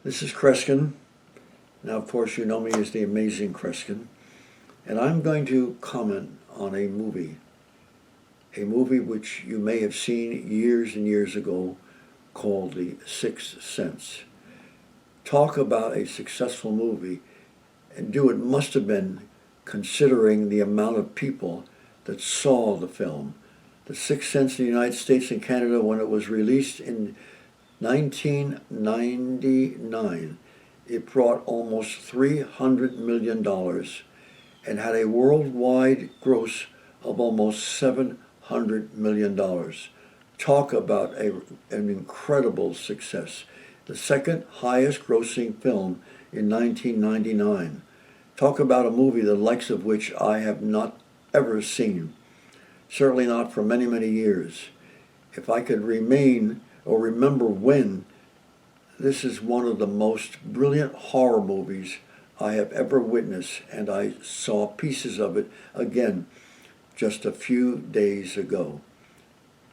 This is Kreskin. Now, of course, you know me as the amazing Kreskin. And I'm going to comment on a movie which you may have seen years and years ago called The Sixth Sense. Talk about a successful movie, and it must have been considering the amount of people that saw the film. The Sixth Sense in the United States and Canada, when it was released in 1999, it brought almost $300 million and had a worldwide gross of almost $700 million. Talk about an incredible success. The second highest grossing film in 1999. Talk about a movie the likes of which I have not ever seen. Certainly not for many, many years. If I could remember when, this is one of the most brilliant horror movies I have ever witnessed, and I saw pieces of it again just a few days ago.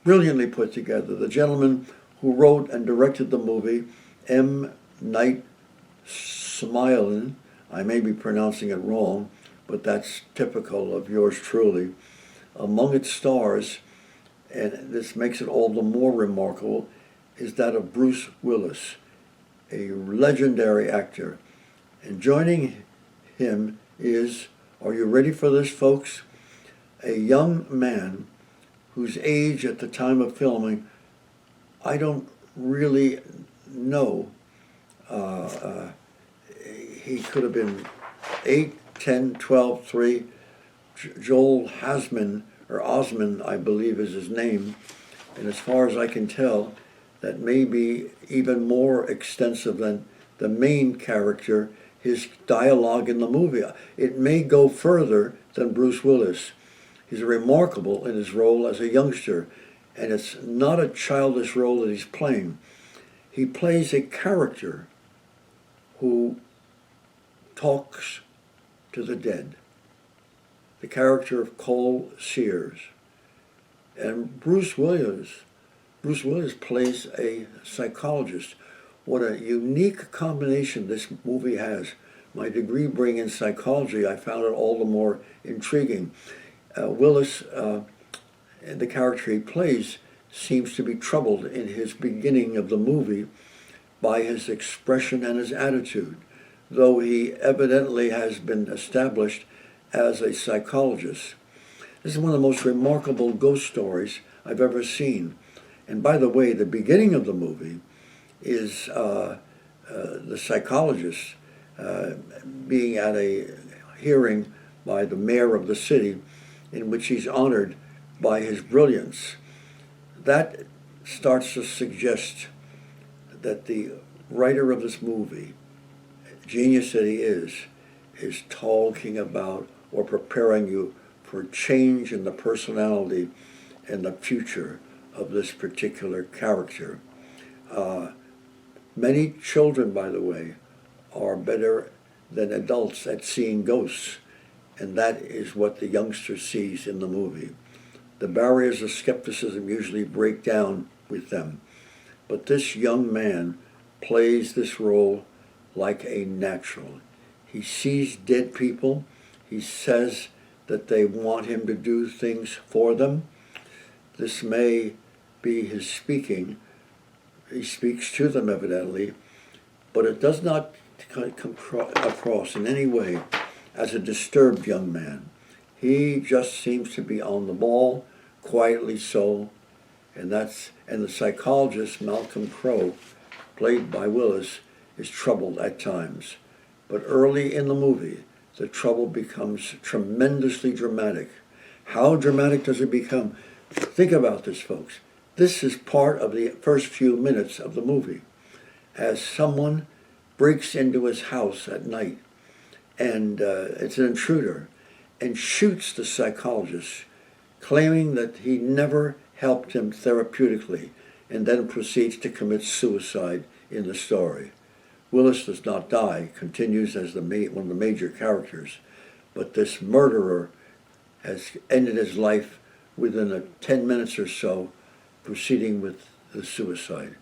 Brilliantly put together. The gentleman who wrote and directed the movie, M. Night Shyamalan, I may be pronouncing it wrong, but that's typical of yours truly. Among its stars, and this makes it all the more remarkable, is that of Bruce Willis, a legendary actor. And joining him is, are you ready for this, folks? A young man whose age at the time of filming, I don't really know. He could have been 8, 10, 12, 3. Joel Osment, I believe is his name. And as far as I can tell, that may be even more extensive than the main character, his dialogue in the movie. It may go further than Bruce Willis. He's remarkable in his role as a youngster, and it's not a childish role that he's playing. He plays a character who talks to the dead. The character of Cole Sears. And Bruce Willis plays a psychologist. What a unique combination this movie has. My degree being in psychology, I found it all the more intriguing. Willis, the character he plays, seems to be troubled in his beginning of the movie by his expression and his attitude, though he evidently has been established as a psychologist. This is one of the most remarkable ghost stories I've ever seen. And by the way, the beginning of the movie is the psychologist being at a hearing by the mayor of the city in which he's honored by his brilliance. That starts to suggest that the writer of this movie, genius that he is talking about or preparing you for change in the personality and the future of this particular character. Many children, by the way, are better than adults at seeing ghosts, and that is what the youngster sees in the movie. The barriers of skepticism usually break down with them, but this young man plays this role like a natural. He sees dead people. He says that they want him to do things for them. This may be his speaking. He speaks to them evidently, but it does not come across in any way as a disturbed young man. He just seems to be on the ball, quietly so, and the psychologist, Malcolm Crowe, played by Willis, is troubled at times. But early in the movie, the trouble becomes tremendously dramatic. How dramatic does it become? Think about this, folks. This is part of the first few minutes of the movie, as someone breaks into his house at night, and it's an intruder, and shoots the psychologist, claiming that he never helped him therapeutically, and then proceeds to commit suicide in the story. Willis does not die, continues as one of the major characters, but this murderer has ended his life within 10 minutes or so, proceeding with the suicide.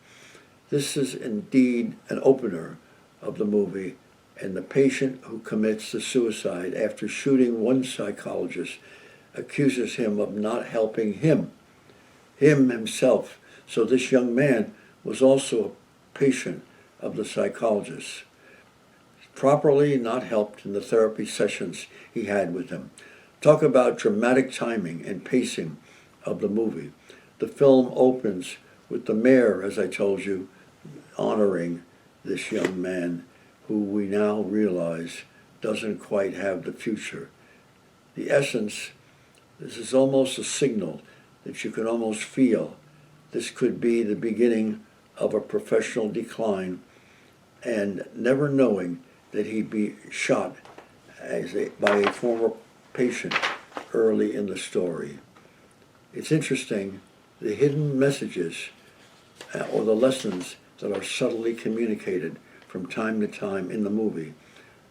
This is indeed an opener of the movie, and the patient who commits the suicide after shooting one psychologist accuses him of not helping him himself. So this young man was also a patient of the psychologist, properly not helped in the therapy sessions he had with him. Talk about dramatic timing and pacing of the movie. The film opens with the mayor, as I told you, honoring this young man who we now realize doesn't quite have the future. The essence, this is almost a signal that you can almost feel this could be the beginning of a professional decline, and never knowing that he'd be shot by a former patient early in the story. It's interesting, the hidden messages or the lessons that are subtly communicated from time to time in the movie,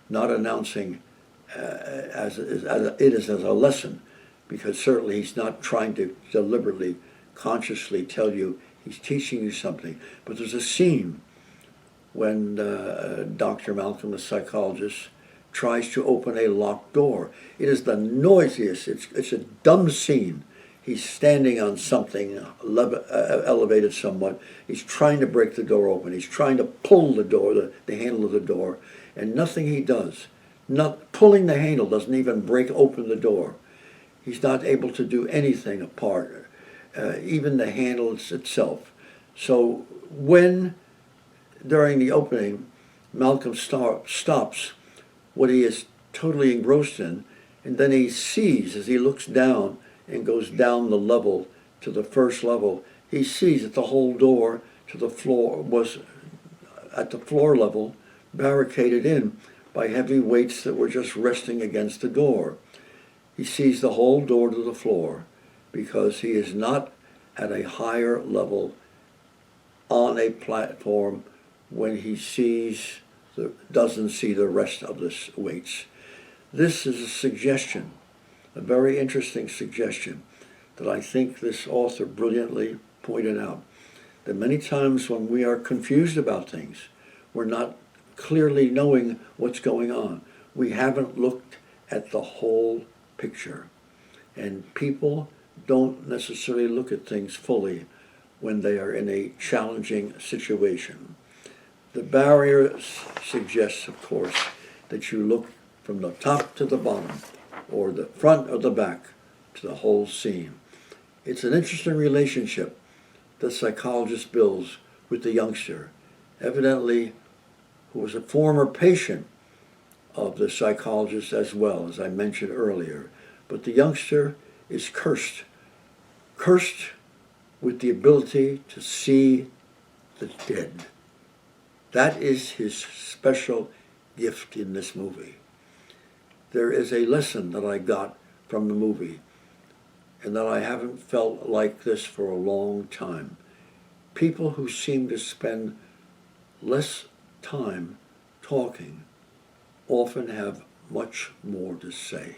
not announcing it is as a lesson, because certainly he's not trying to deliberately, consciously tell you he's teaching you something. But there's a scene when Dr. Malcolm, the psychologist, tries to open a locked door. It is the noisiest, it's a dumb scene. He's standing on something elevated somewhat. He's trying to break the door open. He's trying to pull the door, the handle of the door, and nothing he does, not pulling the handle, doesn't even break open the door. He's not able to do anything apart, even the handle itself. So when, during the opening, Malcolm stops what he is totally engrossed in, and then he sees, as he looks down and goes down the level to the first level, he sees that the whole door to the floor was at the floor level barricaded in by heavy weights that were just resting against the door. He sees the whole door to the floor because he is not at a higher level on a platform when he doesn't see the rest of the weights. This is a suggestion, a very interesting suggestion that I think this author brilliantly pointed out, that many times when we are confused about things, we're not clearly knowing what's going on. We haven't looked at the whole picture. And people don't necessarily look at things fully when they are in a challenging situation. The barrier suggests, of course, that you look from the top to the bottom, or the front or the back, to the whole scene. It's an interesting relationship the psychologist builds with the youngster, evidently who was a former patient of the psychologist as well, as I mentioned earlier. But the youngster is cursed with the ability to see the dead. That is his special gift in this movie. There is a lesson that I got from the movie, and that I haven't felt like this for a long time. People who seem to spend less time talking often have much more to say.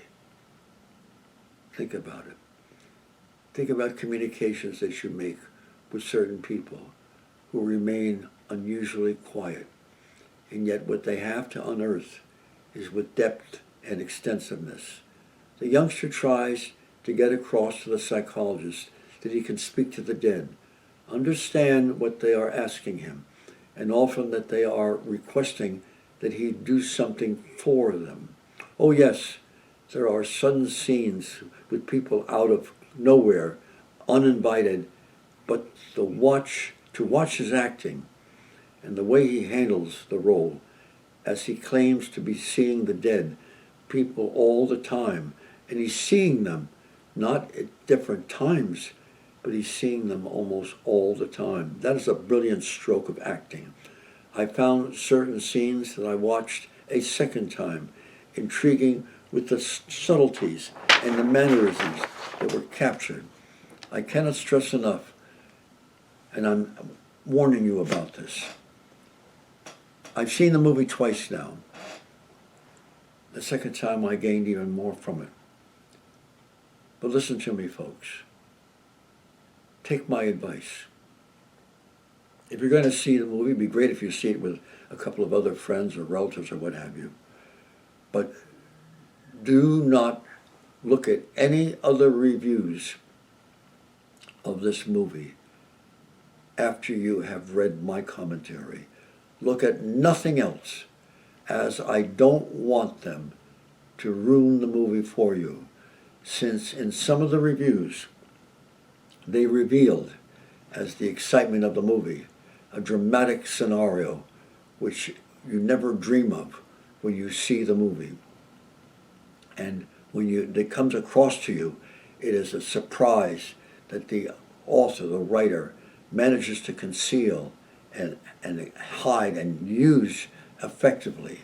Think about it. Think about communications that you make with certain people who remain unusually quiet, and yet what they have to unearth is with depth and extensiveness. The youngster tries to get across to the psychologist that he can speak to the dead, understand what they are asking him, and often that they are requesting that he do something for them. Oh yes, there are sudden scenes with people out of nowhere, uninvited, but to watch his acting and the way he handles the role, as he claims to be seeing the dead people all the time, and he's seeing them not at different times, but he's seeing them almost all the time. That is a brilliant stroke of acting. I found certain scenes that I watched a second time intriguing with the subtleties and the mannerisms that were captured. I cannot stress enough, and I'm warning you about this. I've seen the movie twice now. The second time I gained even more from it. But listen to me, folks. Take my advice. If you're going to see the movie, it'd be great if you see it with a couple of other friends or relatives or what have you. But do not look at any other reviews of this movie after you have read my commentary. Look at nothing else, as I don't want them to ruin the movie for you, since in some of the reviews they revealed, as the excitement of the movie, a dramatic scenario which you never dream of when you see the movie. And when it comes across to you, it is a surprise that the author, the writer, manages to conceal and hide and use effectively.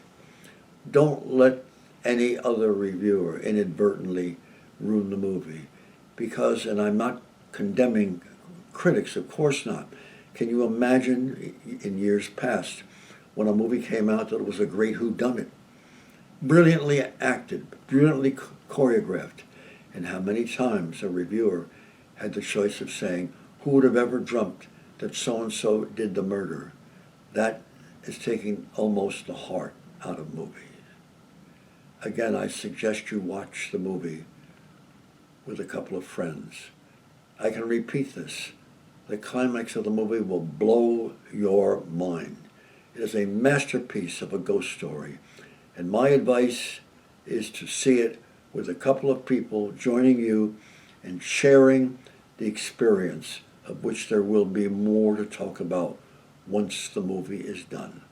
Don't let any other reviewer inadvertently ruin the movie. Because, and I'm not condemning critics, of course not. Can you imagine in years past when a movie came out that was a great whodunit? Brilliantly acted, brilliantly choreographed, and how many times a reviewer had the choice of saying, who would have ever dreamt that so-and-so did the murder? That is taking almost the heart out of movies. Again, I suggest you watch the movie with a couple of friends. I can repeat this. The climax of the movie will blow your mind. It is a masterpiece of a ghost story. And my advice is to see it with a couple of people joining you and sharing the experience, of which there will be more to talk about once the movie is done.